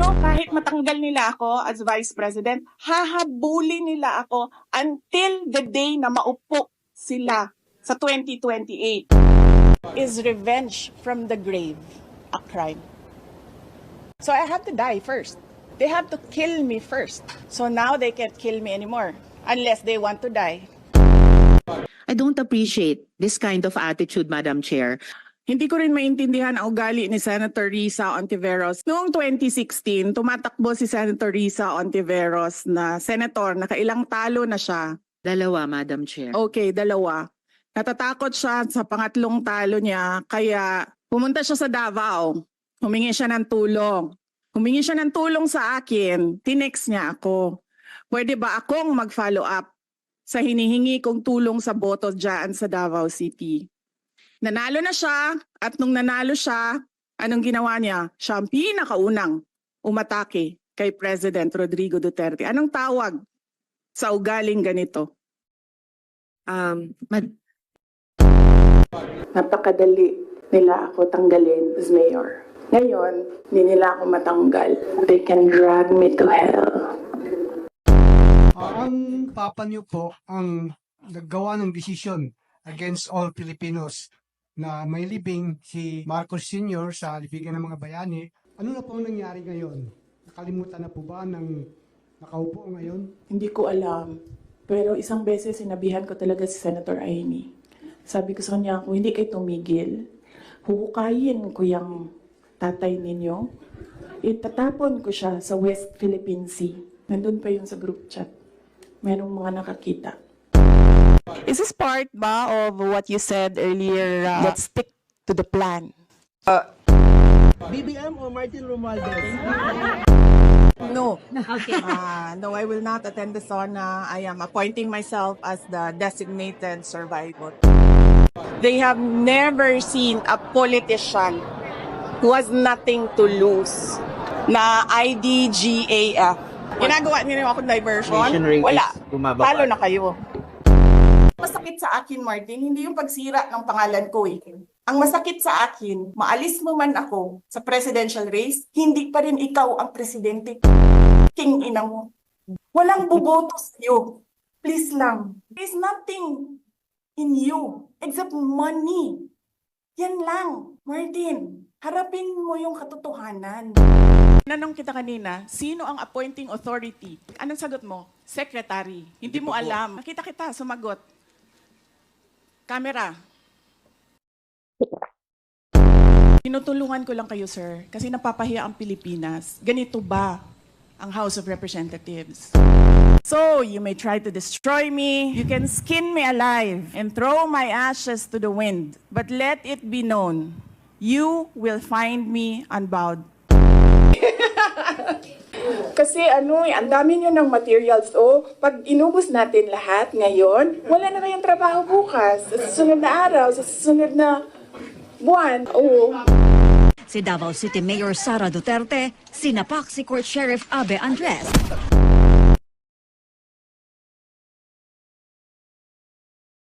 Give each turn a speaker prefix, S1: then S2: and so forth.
S1: nyo, kahit matanggal nila ako as Vice President, hahabulin nila ako until the day na maupo sila sa 2028. Is revenge from the grave a crime? So I have to die first. They have to kill me first. So now they can't kill me anymore unless they want to die.
S2: I don't appreciate this kind of attitude, Madam Chair.
S1: Hindi ko rin maintindihan ang ugali ni Senator Risa Ontiveros. Noong 2016, tumatakbo si Senator Risa Ontiveros na senator, nakailang talo na siya.
S2: Dalawa, Madam Chair.
S1: Okay, dalawa. Natatakot siya sa pangatlong talo niya, kaya pumunta siya sa Davao. Humingi siya ng tulong. Humingi siya ng tulong sa akin, tinext niya ako. Pwede ba akong mag-follow up sa hinihingi kong tulong sa boto dyan sa Davao City? Nanalo na siya, at nung nanalo siya, anong ginawa niya? Siya ang pinakaunang umatake kay President Rodrigo Duterte. Anong tawag sa ugaling ganito? Napakadali nila ako tanggalin as mayor. Ngayon, hindi nila ako matanggal. They can drag me to hell.
S3: Ang papa niyo po ang naggawa ng desisyon against all Filipinos na may libing si Marcos Sr. sa libigan ng mga bayani. Ano na po ang nangyari ngayon? Nakalimutan na po ba ng nakaupo ngayon?
S1: Hindi ko alam. Pero isang beses sinabihan ko talaga si Senator Amy. Sabi ko sa kanya, kung hindi kayo tumigil, huhukayin ko yung tatay ninyo. Itatapon ko siya sa West Philippine Sea. Nandun pa yun sa group chat. Merong mga nakakita. Is this part ba of what you said earlier? Let's stick to the plan.
S4: BBM or Martin Romualdez?
S1: No. Okay. No, I will not attend the SONA. I am appointing myself as the designated survivor. They have never seen a politician who has nothing to lose na IDGAF. Ginagawa niyo akong diversion? Wala. Talo na kayo. Masakit sa akin, Martin, hindi yung pagsira ng pangalan ko eh. Ang masakit sa akin, maalis mo man ako sa presidential race, hindi pa rin ikaw ang presidente. King ina mo. Walang boboto sa'yo. Please lang. There's nothing in you except money. Yan lang, Martin. Harapin mo yung katotohanan. Nanong kita kanina, sino ang appointing authority? Anong sagot mo? Secretary. Hindi mo alam. Nakita kita, sumagot. Camera. Tinutulungan ko lang kayo, sir, kasi napapahiya ang Pilipinas. Ganito ba ang House of Representatives? So, you may try to destroy me, you can skin me alive, and throw my ashes to the wind. But let it be known, you will find me unbowed. Kasi ang dami nyo ng materials. Pag inubos natin lahat ngayon, wala na kayong trabaho bukas. Sa susunod na araw, sa susunod na buwan.
S5: Si Davao City Mayor Sara Duterte, sinapak si Court Sheriff Abe Andres.